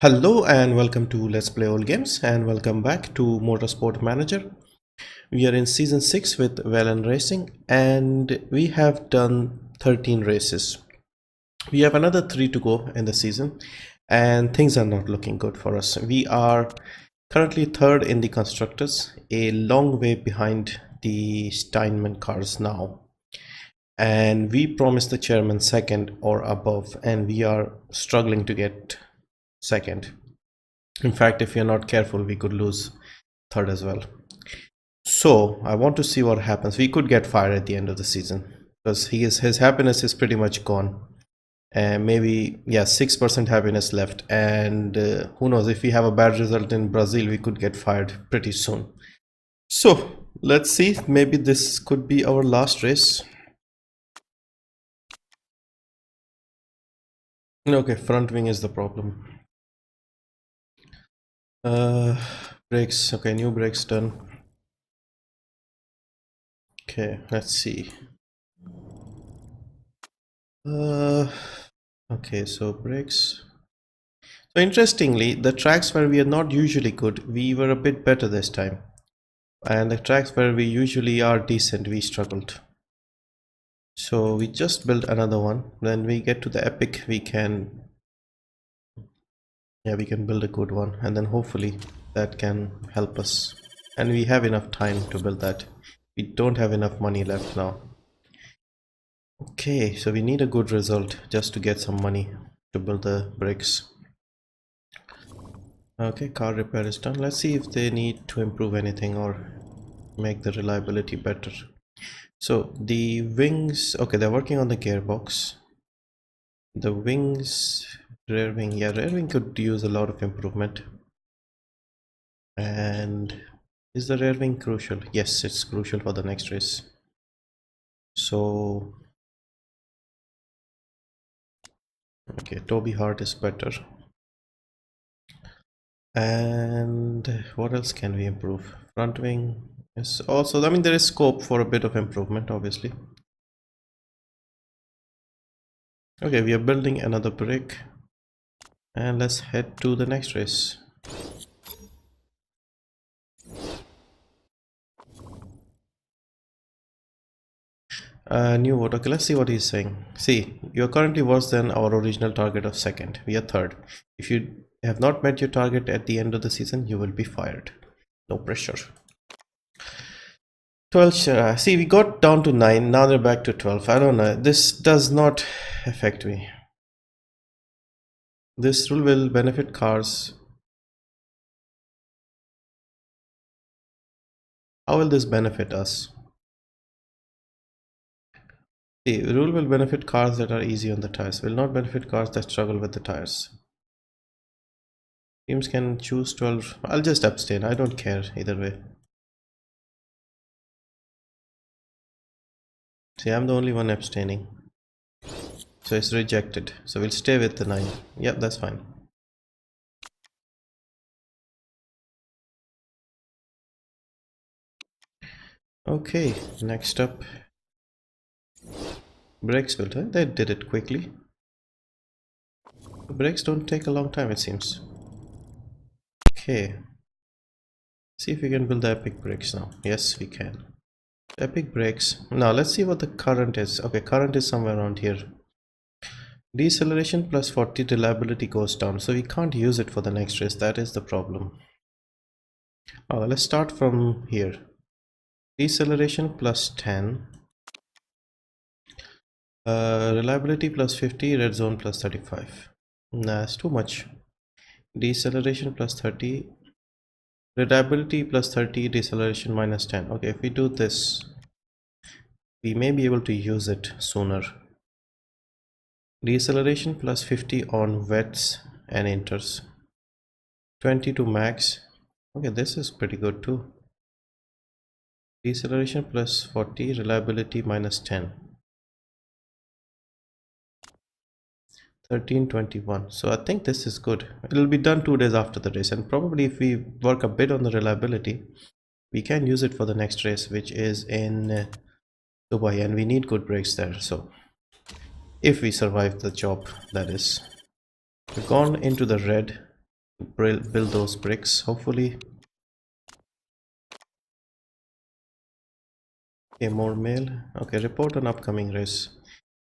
Hello and welcome to Let's Play Old Games and welcome back to Motorsport Manager. We are in season 6 with Velan Racing and we have done 13 races. We have another 3 to go in the season and things are not looking good for us. We are currently third in the constructors, a long way behind the Steinman cars now. And we promised the chairman second or above and we are struggling to get second. In fact, if you're not careful, we could lose third as well. So I want to see what happens. We could get fired at the end of the season because his happiness is pretty much gone. And maybe 6% happiness left. And who knows, if we have a bad result in Brazil, we could get fired pretty soon. So let's see. Maybe this could be our last race. Okay, front wing is the problem. Brakes. Okay, new brakes done. Okay, let's see. Okay, so brakes. So interestingly, the tracks where we are not usually good, we were a bit better this time. And the tracks where we usually are decent, we struggled. So we just built another one. When we get to the epic, we can build a good one, and then hopefully that can help us. And we have enough time to build that. We don't have enough money left now. Okay, so we need a good result just to get some money to build the brakes. Okay, car repair is done. Let's see if they need to improve anything or make the reliability better. So the wings, okay, they're working on the gearbox. The wings, rear wing could use a lot of improvement. And is the rear wing crucial? Yes, it's crucial for the next race. So okay, Toby Hart is better. And what else can we improve? Front wing is also, I mean, there is scope for a bit of improvement, obviously. Okay, we are building another brick and let's head to the next race. New vote. Okay, let's see what he's saying. See, you're currently worse than our original target of second. We are third. If you have not met your target at the end of the season, you will be fired. No pressure. 12. See, we got down to 9. Now they're back to 12. I don't know. This does not affect me. This rule will benefit cars. How will this benefit us? The rule will benefit cars that are easy on the tires, will not benefit cars that struggle with the tires. Teams can choose 12. I'll just abstain. I don't care either way. See, I'm the only one abstaining. So it's rejected. So we'll stay with the 9. Yep, that's fine. Okay, next up. Brakes filter. They did it quickly. The brakes don't take a long time, it seems. Okay. See if we can build the epic brakes now. Yes, we can. Epic brakes. Now let's see what the current is. Okay, current is somewhere around here. Deceleration plus 40, reliability goes down, so we can't use it for the next race. That is the problem. Let's start from here. Deceleration plus 10, reliability plus 50, red zone plus 35. Nah, that's too much. Deceleration plus 30, reliability plus 30, deceleration minus 10. Okay, if we do this, we may be able to use it sooner. Deceleration plus 50 on wets and inters, 20 to max. Okay, this is pretty good too. Deceleration plus 40, reliability minus 10, 1321. So I think this is good. It'll be done 2 days after the race, and probably if we work a bit on the reliability, we can use it for the next race, which is in Dubai, and we need good brakes there. So if we survive the job, that is. We've gone into the red. build those bricks, hopefully. Okay, more mail. Okay, report on upcoming race.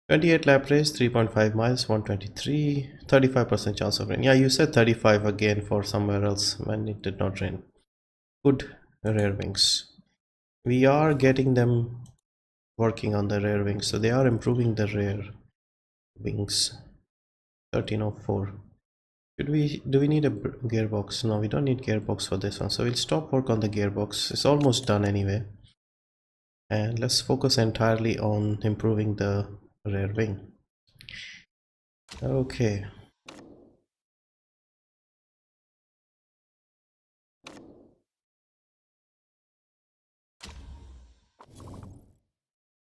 28 lap race, 3.5 miles, 123, 35% chance of rain. Yeah, you said 35 again for somewhere else when it did not rain. Good rear wings. We are getting them working on the rear wings, so they are improving the rear wings. 1304. Do we need a gearbox? No, we don't need gearbox for this one, so we'll stop work on the gearbox. It's almost done anyway, and let's focus entirely on improving the rear wing. Okay,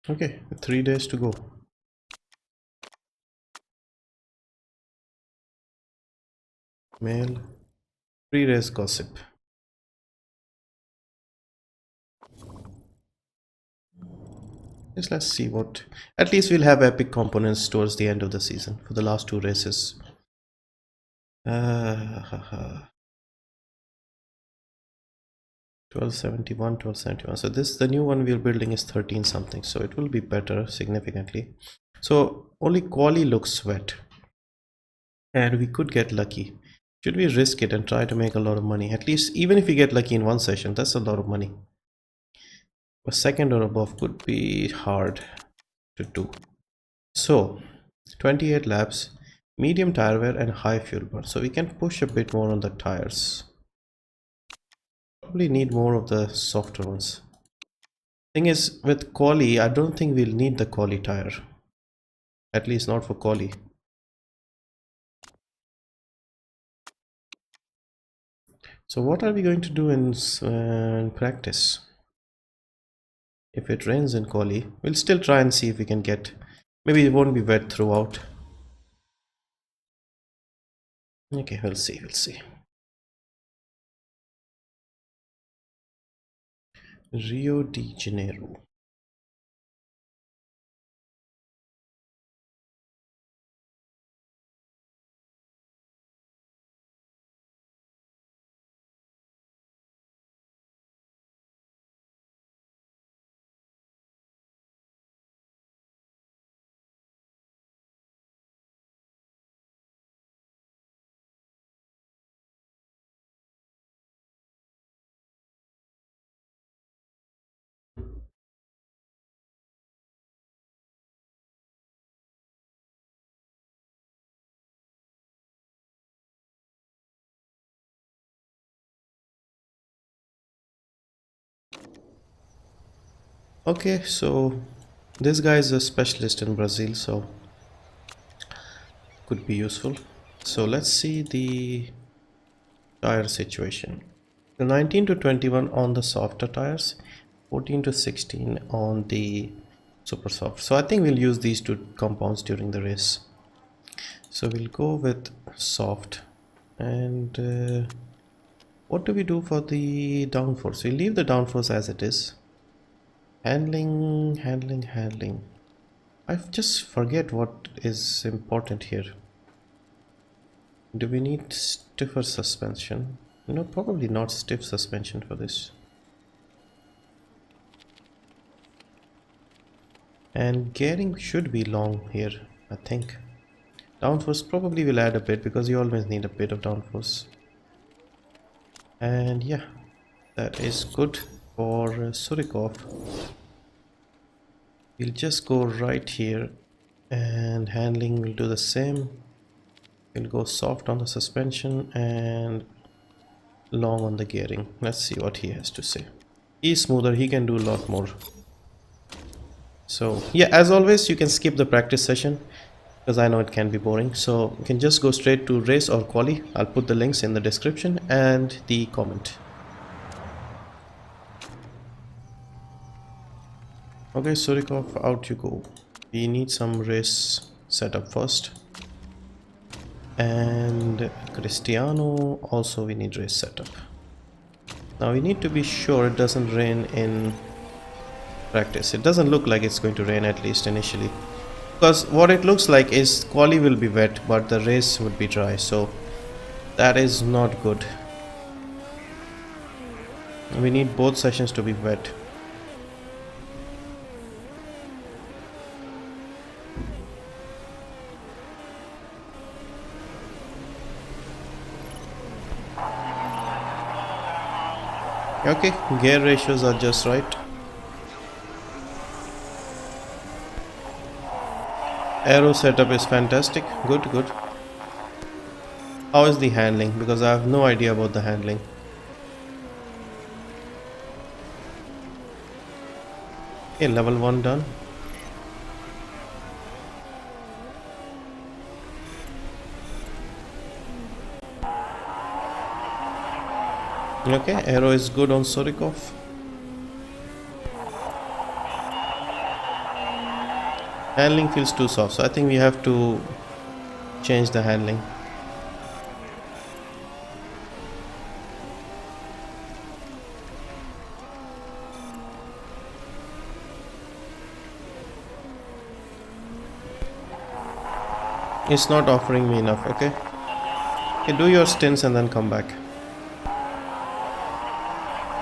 okay, 3 days to go. Mail, pre-race gossip. Just let's see what. At least we'll have epic components towards the end of the season for the last 2 races. 1271, 1271. So this, the new one we're building, is 13 something, so it will be better significantly. So only quali looks wet, and we could get lucky. Should we risk it and try to make a lot of money? At least, even if we get lucky in one session, that's a lot of money. A second or above could be hard to do. So 28 laps, medium tire wear and high fuel burn, so we can push a bit more on the tires. Probably need more of the softer ones. Thing is, with quali, I don't think we'll need the quali tire, at least not for quali. So what are we going to do in practice? If it rains in quali, we'll still try and see if we can get, maybe it won't be wet throughout. Okay, we'll see. Rio de Janeiro. Okay, so this guy is a specialist in Brazil, so could be useful. So let's see the tire situation. The 19 to 21 on the softer tires, 14 to 16 on the super soft. So I think we'll use these two compounds during the race. So we'll go with soft. And what do we do for the downforce? We leave the downforce as it is. Handling. I just forget what is important here. Do we need stiffer suspension? No, probably not stiff suspension for this. And gearing should be long here, I think. Downforce probably will add a bit, because you always need a bit of downforce. And yeah, that is good for Surikov. We'll just go right here, and handling will do the same. We'll go soft on the suspension and long on the gearing. Let's see what he has to say. He's smoother, he can do a lot more. So yeah, as always, you can skip the practice session because I know it can be boring. So you can just go straight to race or quali. I'll put the links in the description and the comment. Okay, Surikov, out you go. We need some race setup first. And Cristiano, also we need race setup. Now we need to be sure it doesn't rain in practice. It doesn't look like it's going to rain, at least initially, because what it looks like is quali will be wet but the race would be dry, so That is not good. We need both sessions to be wet. Okay, gear ratios are just right. Aero setup is fantastic. Good, good. How is the handling? Because I have no idea about the handling. Okay, level 1 done. Okay, aero is good on Sorikov. Handling feels too soft, so I think we have to change the handling. It's not offering me enough. Okay, do your stints and then come back.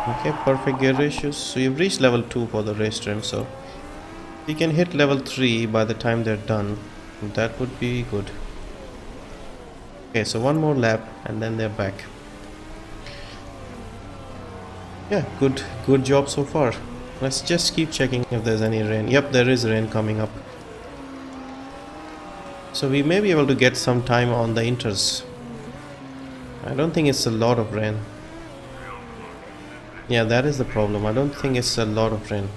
Okay, perfect gear ratios. So you've reached level 2 for the race trim, so we can hit level 3 by the time they're done. That would be good. Okay, so one more lap and then they're back. Yeah, good job so far. Let's just keep checking if there's any rain. Yep, there is rain coming up. So we may be able to get some time on the inters. I don't think it's a lot of rain. Yeah, that is the problem. I don't think it's a lot of rain.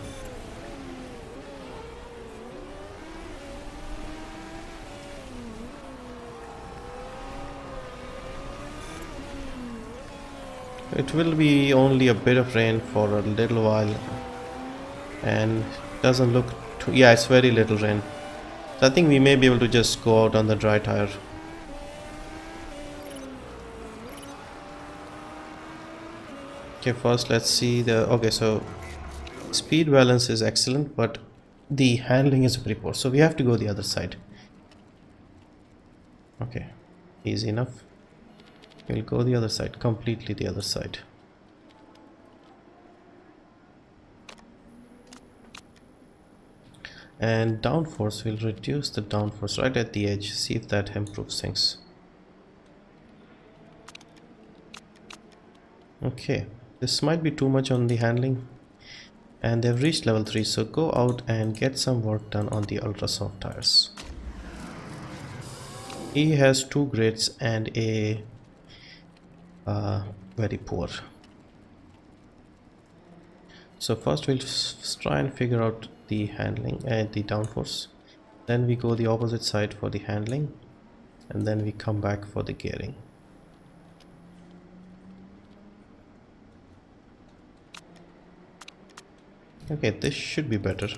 It will be only a bit of rain for a little while, and doesn't look too, yeah, it's very little rain. So I think we may be able to just go out on the dry tire. Okay, first let's see the, okay, so speed balance is excellent, but the handling is pretty poor, so we have to go the other side. Okay, easy enough. We'll go the other side, completely the other side. And downforce, will reduce the downforce right at the edge, see if that improves things. Okay, this might be too much on the handling, and they've reached level 3, so go out and get some work done on the ultra soft tires. He has 2 grades and a very poor. So first we'll try and figure out the handling and the downforce, then we go the opposite side for the handling, and then we come back for the gearing. Okay, this should be better.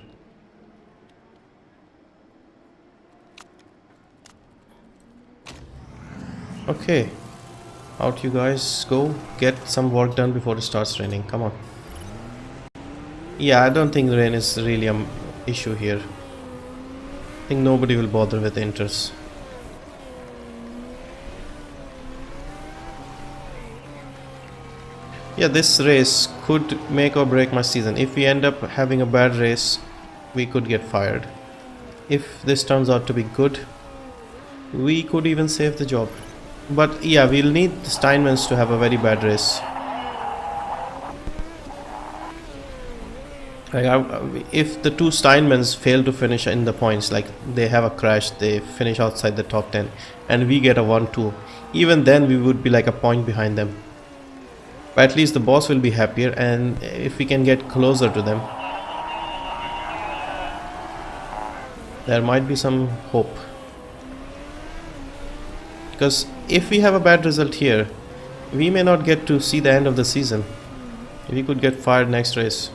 Okay, out you guys go, get some work done before it starts raining. Come on. Yeah, I don't think rain is really an issue here. I think nobody will bother with inters. Yeah, this race could make or break my season. If we end up having a bad race, we could get fired. If this turns out to be good, we could even save the job. But yeah, we'll need the Steinmans to have a very bad race. If the 2 Steinmans fail to finish in the points, like they have a crash, they finish outside the top 10, and we get a 1-2, even then we would be like a point behind them. But at least the boss will be happier, and if we can get closer to them, there might be some hope. Because if we have a bad result here, we may not get to see the end of the season. We could get fired next race.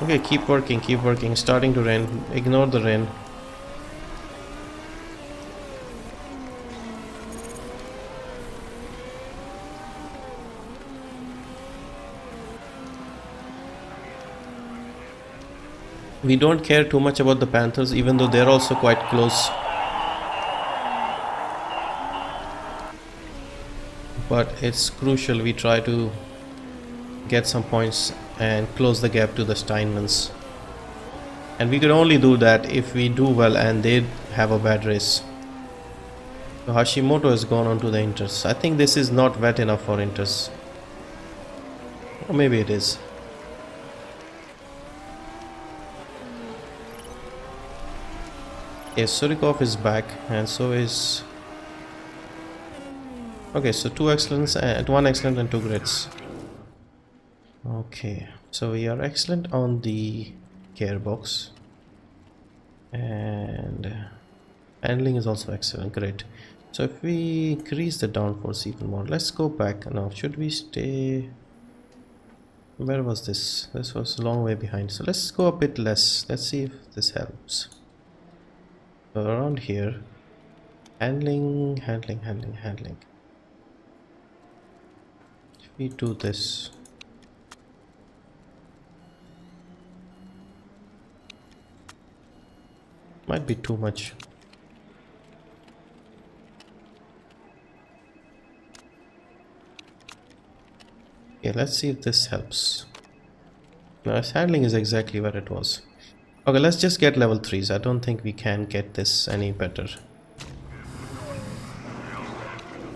Okay, keep working, starting to rain, ignore the rain. We don't care too much about the Panthers, even though they're also quite close. But it's crucial we try to get some points and close the gap to the Steinmans. And we can only do that if we do well and they have a bad race. So Hashimoto has gone on to the Inters. I think this is not wet enough for Inters. Or maybe it is. Yes, Surikov is back, and so is... Okay, so 2 excellents, 1 excellent and 2 grades. Okay, so we are excellent on the gearbox. And handling is also excellent, great. So if we increase the downforce even more, let's go back now. Should we stay... Where was this? This was a long way behind. So let's go a bit less. Let's see if this helps. So around here, handling. If we do this, might be too much. Okay, let's see if this helps. Now his handling is exactly where it was. Okay, let's just get level 3s. I don't think we can get this any better.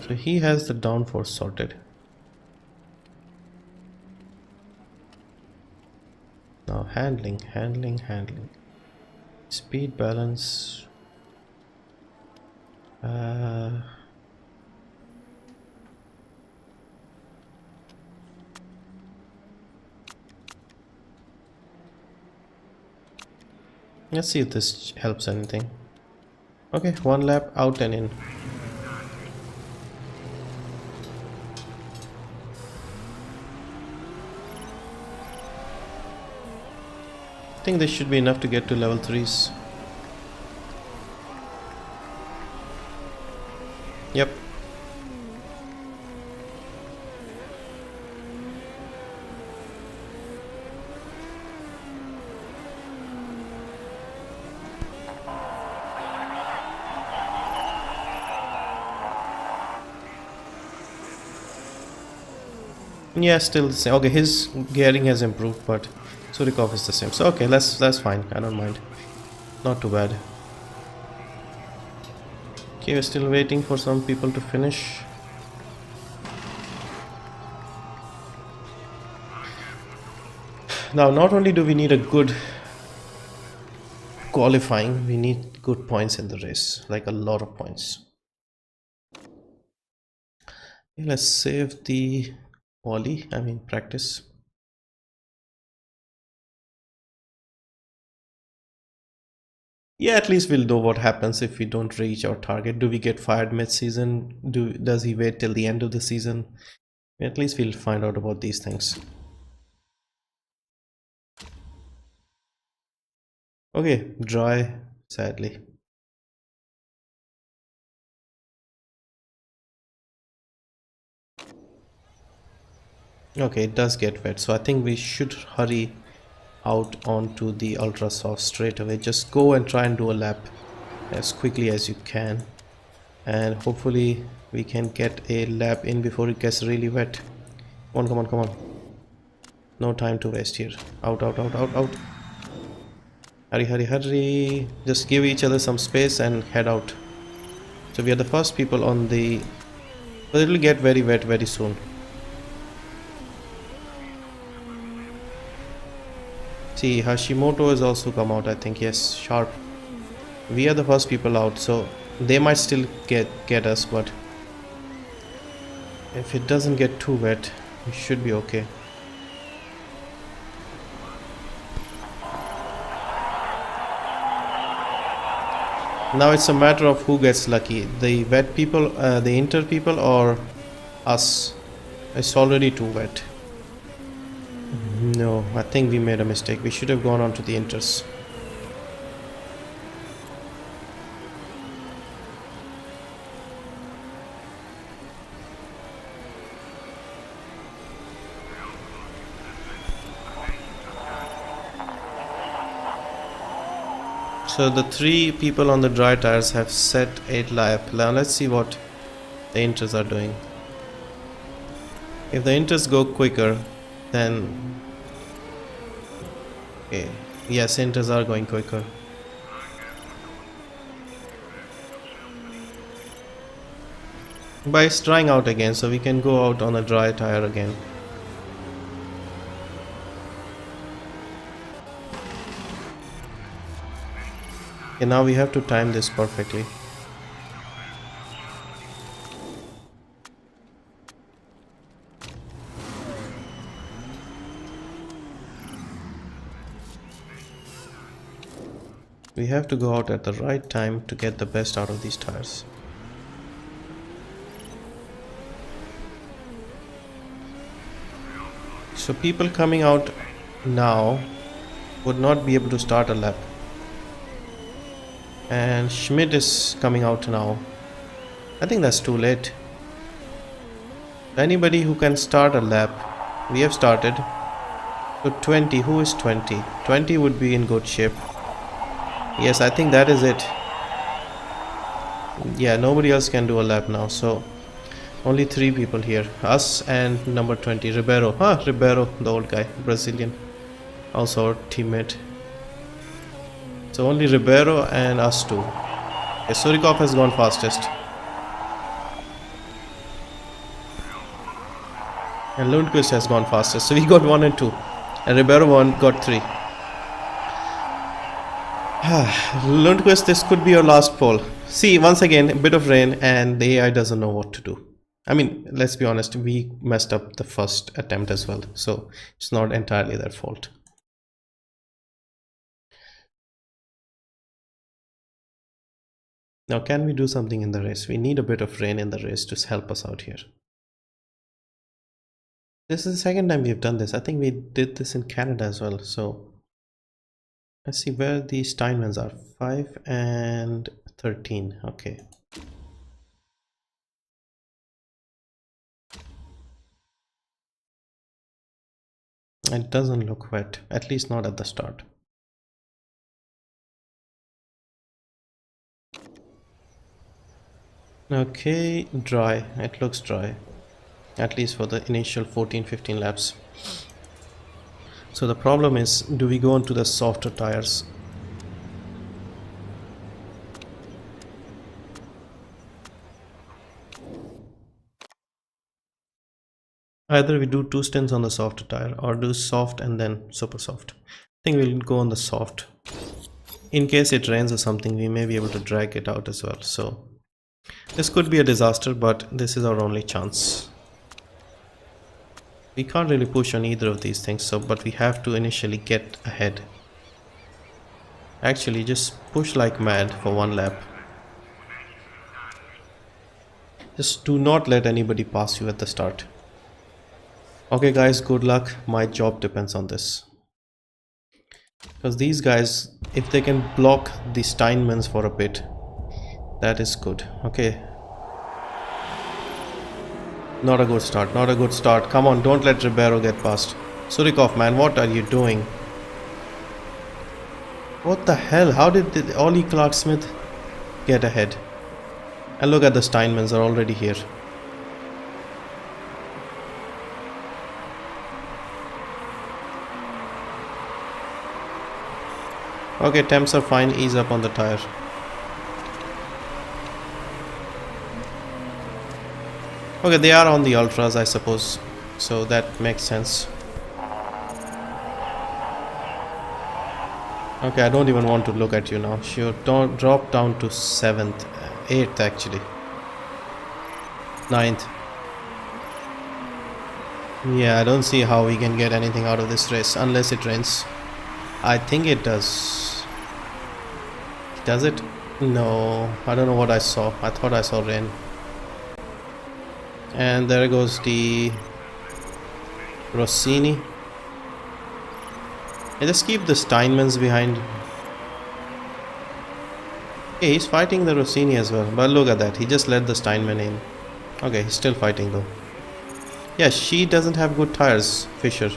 So he has the downforce sorted. Now handling. Speed, balance. Let's see if this helps anything. Okay, 1 lap out and in. I think this should be enough to get to level 3s. Yep. Yeah, still the same. Okay, his gearing has improved, but Surikov is the same. So okay, that's fine. I don't mind. Not too bad. Okay, we're still waiting for some people to finish. Now, not only do we need a good qualifying, we need good points in the race, like a lot of points. Okay, let's save the practice. Yeah, at least we'll know what happens if we don't reach our target. Do we get fired mid-season? Does he wait till the end of the season? At least we'll find out about these things. Okay, dry, sadly. Okay, it does get wet, so I think we should hurry out onto the ultra soft straight away. Just go and try and do a lap as quickly as you can, and hopefully we can get a lap in before it gets really wet. Come on. No time to waste here. Out. Hurry. Just give each other some space and head out. So we are the first people on the... But it will get very wet very soon. See, Hashimoto has also come out, I think. Yes, sharp. We are the first people out, so they might still get us, but if it doesn't get too wet, we should be okay. Now it's a matter of who gets lucky, the wet people, the inter people, or us. It's already too wet. No, I think we made a mistake. We should have gone on to the inters. So the 3 people on the dry tires have set 8 lap. Now let's see what the inters are doing. If the inters go quicker, then okay. Yes, inters are going quicker. But it's drying out again, so we can go out on a dry tire again. Okay, now we have to time this perfectly. We have to go out at the right time to get the best out of these tires. So people coming out now would not be able to start a lap. And Schmidt is coming out now. I think that's too late. Anybody who can start a lap, we have started. So 20, who is 20? 20 would be in good shape. Yes, I think that is it. Yeah, nobody else can do a lap now, so only 3 people here, us and number 20, Ribeiro. Ribeiro, the old guy, Brazilian, also our teammate. So only Ribeiro and us 2. Okay, Surikov has gone fastest. And Lundqvist has gone fastest. So we got 1 and 2. And Ribeiro got 3. Lundqvist, this could be your last pole. See, once again, a bit of rain and the AI doesn't know what to do. I mean, let's be honest, we messed up the first attempt as well. So it's not entirely their fault. Now, can we do something in the race? We need a bit of rain in the race to help us out here. This is the second time we've done this. I think we did this in Canada as well. So let's see where the Steinmans are. 5 and 13. Okay. It doesn't look wet, at least not at the start. Okay, dry. It looks dry, at least for the initial 14-15 laps. So the problem is, do we go onto the softer tires? Either we do 2 stints on the softer tire or do soft and then super soft. I think we'll go on the soft. In case it rains or something, we may be able to drag it out as well. So this could be a disaster, but this is our only chance. We can't really push on either of these things, but we have to initially get ahead. Actually, just push like mad for 1 lap. Just do not let anybody pass you at the start. Okay guys, good luck. My job depends on this. Because these guys, if they can block the Steinmans for a bit, that is good. Okay. Not a good start, not a good start. Come on, don't let Ribeiro get past. Surikov, man, what are you doing? What the hell? How did Ollie Clark-Smith get ahead? And look at the Steinmans are already here. Okay, temps are fine, ease up on the tire. Okay, they are on the ultras, I suppose, so that makes sense. Okay, I don't even want to look at you now. Sure, don't drop down to 7th, 8th actually. 9th. Yeah, I don't see how we can get anything out of this race unless it rains. I think it does. Does it? No, I don't know what I saw. I thought I saw rain. And there goes the Rossini. I just keep the Steinmans behind. Okay, he's fighting the Rossini as well. But look at that, he just let the Steinman in. Okay, he's still fighting though. Yeah, she doesn't have good tires, Fisher.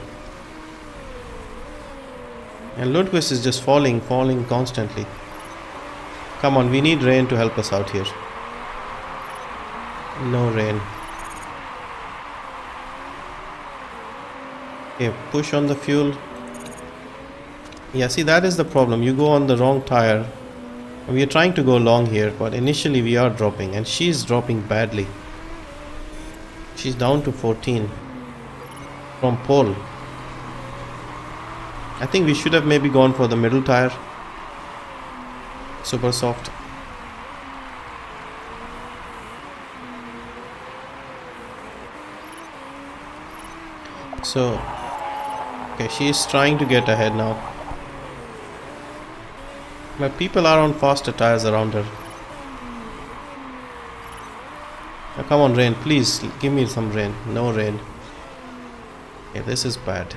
And Lundqvist is just falling constantly. Come on, we need rain to help us out here. No rain. Okay, push on the fuel. Yeah, see, that is the problem. You go on the wrong tire. We are trying to go long here, but initially we are dropping, and she's dropping badly. She's down to 14 from pole. I think we should have maybe gone for the middle tire. Super soft. So, okay, she's trying to get ahead now. But people are on faster tires around her. Now, come on, rain, please give me some rain. No rain. Okay, this is bad.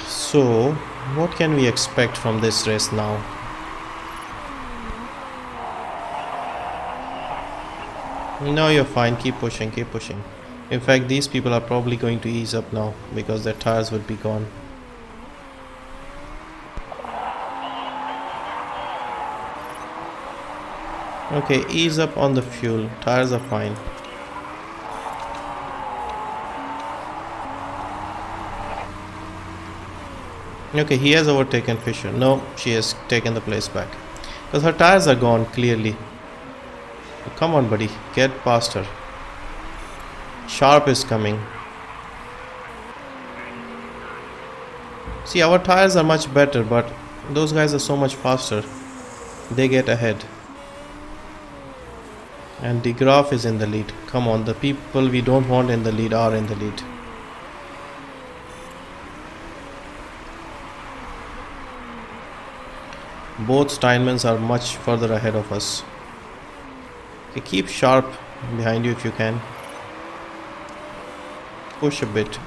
So, what can we expect from this race now? No, you're fine. Keep pushing, keep pushing. In fact, these people are probably going to ease up now because their tires would be gone. Okay, ease up on the fuel. Tires are fine. Okay, he has overtaken Fisher. No, she has taken the place back. Because her tires are gone, clearly. Come on, buddy. Get past her. Sharp is coming. See, our tires are much better, but those guys are so much faster. They get ahead. And De Graaf is in the lead. Come on, the people we don't want in the lead are in the lead. Both Steinmans are much further ahead of us. Okay, keep Sharp behind you if you can. Push a bit.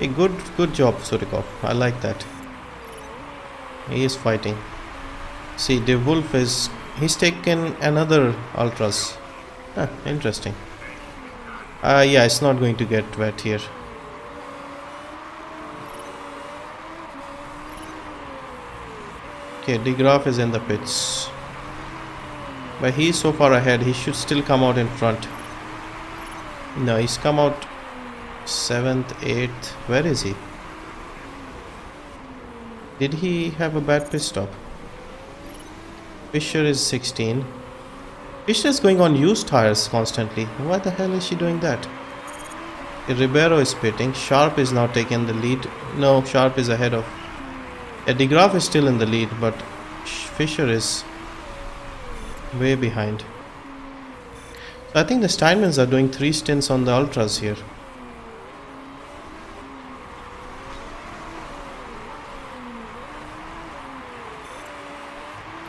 A good job, Surikov. I like that. He is fighting. See, De Wolf he's taken another Ultras. Interesting. Yeah, it's not going to get wet here. Okay, De Graaf is in the pits. But he's so far ahead, he should still come out in front. No, he's come out 7th, 8th. Where is he? Did he have a bad pit stop? Fisher is 16. Fisher is going on used tires constantly. Why the hell is she doing that? Ribeiro is pitting. Sharp is now taking the lead. No, Sharp is ahead of. De Graaf is still in the lead, but Fisher is way behind. So I think the Steinmans are doing 3 stints on the Ultras here.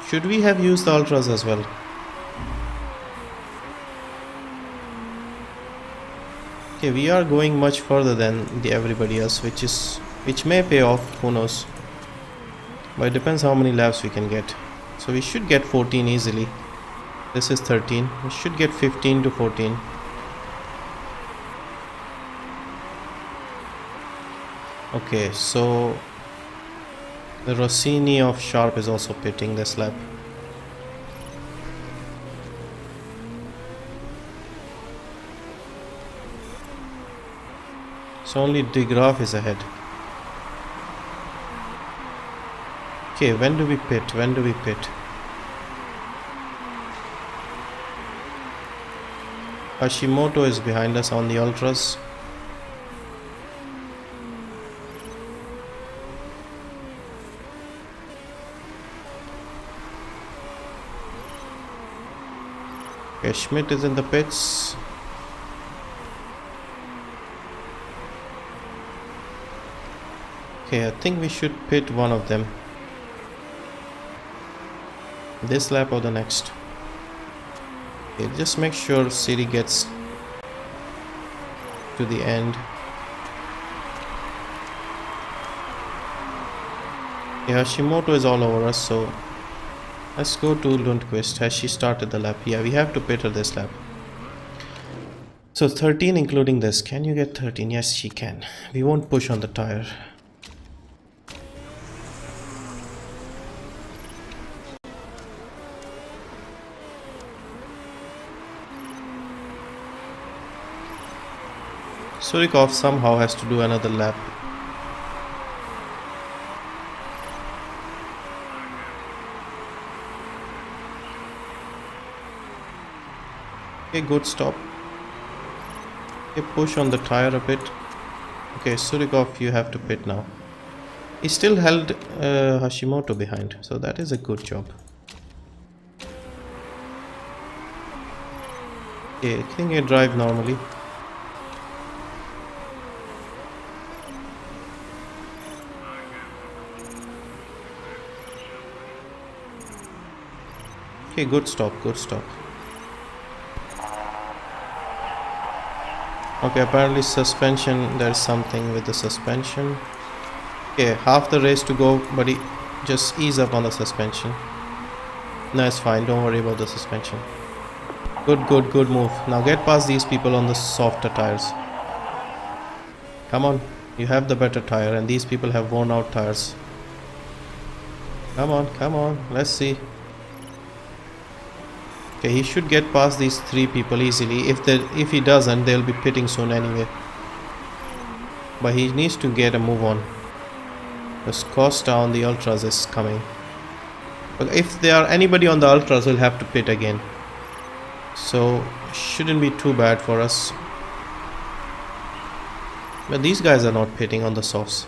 Should we have used the Ultras as well? Okay, we are going much further than everybody else, which may pay off, who knows. But it depends how many laps we can get. So we should get 14 easily. This is 13. We should get 15 to 14. Okay, so the Rossini of Sharp is also pitting this lap. So only De Graaf is ahead. Okay, when do we pit? When do we pit? Hashimoto is behind us on the Ultras. Okay, Schmidt is in the pits. Okay, I think we should pit one of them. This lap or the next. Okay, just make sure Siri gets to the end. Yeah, Hashimoto is all over us, so let's go to Lundqvist. Has she started the lap? Yeah, we have to pit her this lap. So 13 including this. Can you get 13? Yes, she can. We won't push on the tire. Surikov somehow has to do another lap. Okay, good stop. Okay, push on the tire a bit. Okay, Surikov, you have to pit now. He still held Hashimoto behind, so that is a good job. Okay, can you drive normally? Okay, good stop, good stop. Okay, apparently suspension, there's something with the suspension. Okay, half the race to go, buddy. Just ease up on the suspension. No, it's fine, don't worry about the suspension. Good move. Now get past these people on the softer tires. Come on, you have the better tire and these people have worn out tires. Come on, let's see. Okay, he should get past these three people easily. If he doesn't, they'll be pitting soon anyway. But he needs to get a move on. Because Costa on the Ultras is coming. But if there are anybody on the Ultras, we'll have to pit again. So shouldn't be too bad for us. But these guys are not pitting on the softs.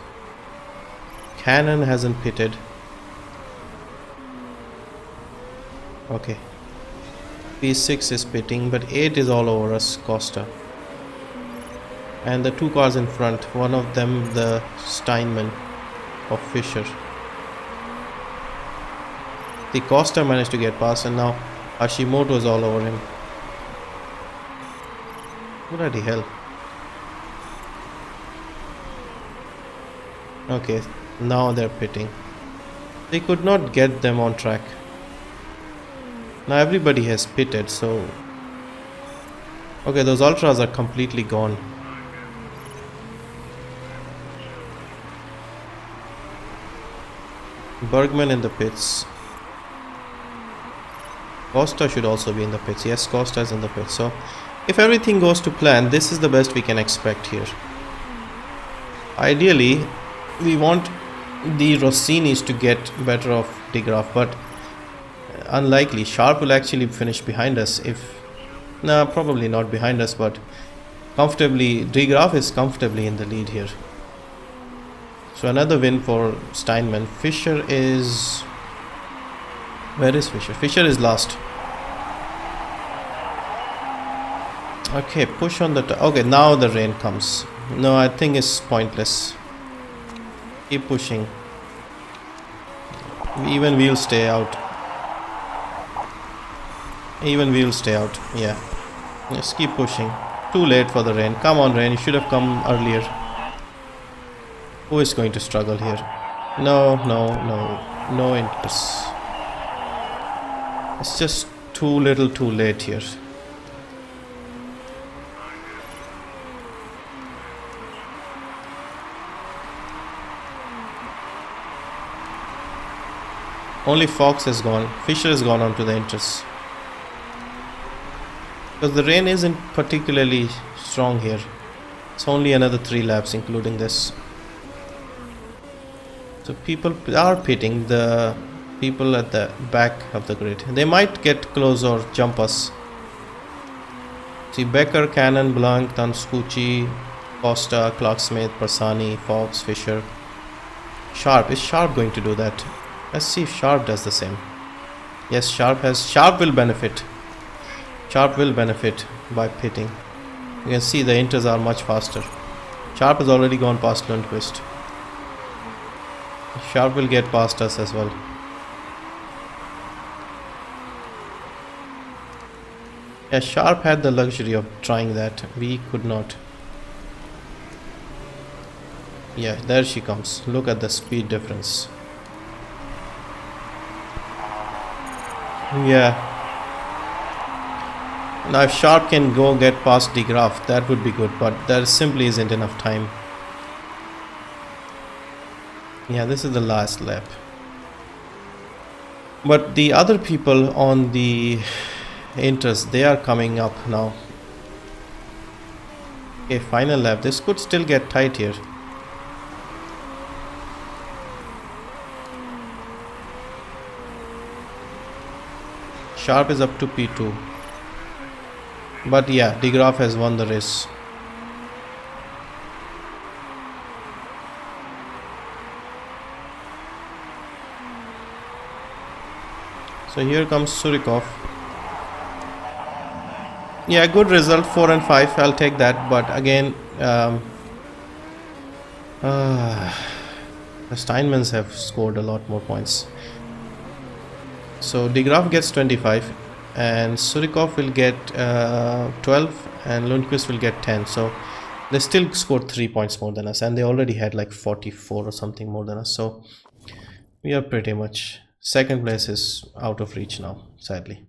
Cannon hasn't pitted. Okay. P6 is pitting, but 8 is all over us, Costa. And the two cars in front, one of them the Steinman of Fisher. The Costa managed to get past and now Hashimoto is all over him. Bloody hell. Okay, now they're pitting. They could not get them on track. Now everybody has pitted, so... Okay, those Ultras are completely gone. Bergman in the pits. Costa should also be in the pits. Yes, Costa is in the pits. So, if everything goes to plan, this is the best we can expect here. Ideally, we want the Rossinis to get better off De Graaf, but unlikely. Sharp will actually finish behind us if... Nah, probably not behind us, but comfortably. De Graaf is comfortably in the lead here. So another win for Steinman. Fisher is... Where is Fisher? Fisher is last. Okay, push on the... Okay, now the rain comes. No, I think it's pointless. Keep pushing. Even we'll stay out. Even we'll stay out. Yeah. Just keep pushing. Too late for the rain. Come on, rain. You should have come earlier. Who is going to struggle here? No interest. It's just too little too late here. Only Fox has gone. Fisher has gone on to the interest. Because the rain isn't particularly strong here. It's only another 3 laps including this. So people are pitting, the people at the back of the grid. They might get close or jump us. See Becker, Cannon, Blanc, Tanscucci, Costa, Clark-Smith, Persani, Fox, Fisher. Sharp. Is Sharp going to do that? Let's see if Sharp does the same. Yes, Sharp will benefit. Sharp will benefit by pitting. You can see the inters are much faster. Sharp has already gone past Lundqvist. Sharp will get past us as well. Yeah, Sharp had the luxury of trying that. We could not. Yeah, there she comes. Look at the speed difference. Yeah. Now if Sharp can go get past De Graaf, that would be good, but there simply isn't enough time. Yeah, this is the last lap. But the other people on the Inters, they are coming up now. Okay, final lap. This could still get tight here. Sharp is up to P2. But yeah, De Graaf has won the race. So here comes Surikov. Yeah, good result, 4 and 5. I'll take that. But again, the Steinmans have scored a lot more points. So De Graaf gets 25, and Surikov will get 12, and Lundqvist will get 10. So they still scored 3 points more than us, and they already had like 44 or something more than us. So we are pretty much, second place is out of reach now, sadly.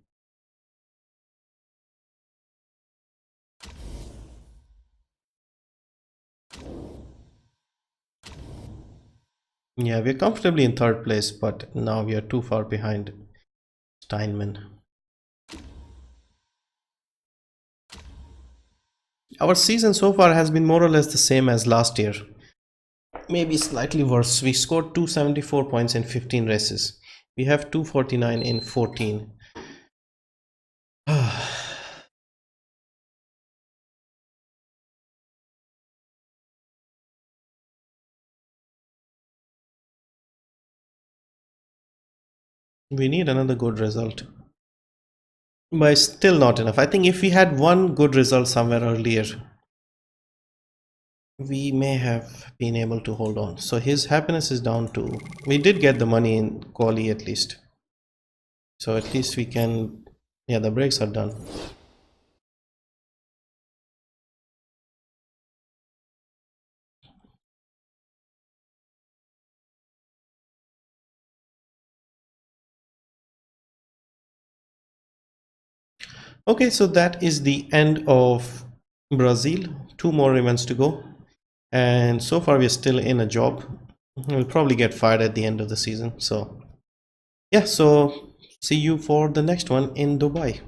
Yeah, we're comfortably in third place, but now we are too far behind Steinman. Our season so far has been more or less the same as last year. Maybe slightly worse. We scored 274 points in 15 races. We have 249 in 14. We need another good result. But still not enough. I think if we had one good result somewhere earlier, we may have been able to hold on. So his happiness is down to, we did get the money in quali at least. So at least we can, yeah, the brakes are done. Okay, so that is the end of Brazil. 2 more events to go. And so far we're still in a job. We'll probably get fired at the end of the season. So yeah, so see you for the next one in Dubai.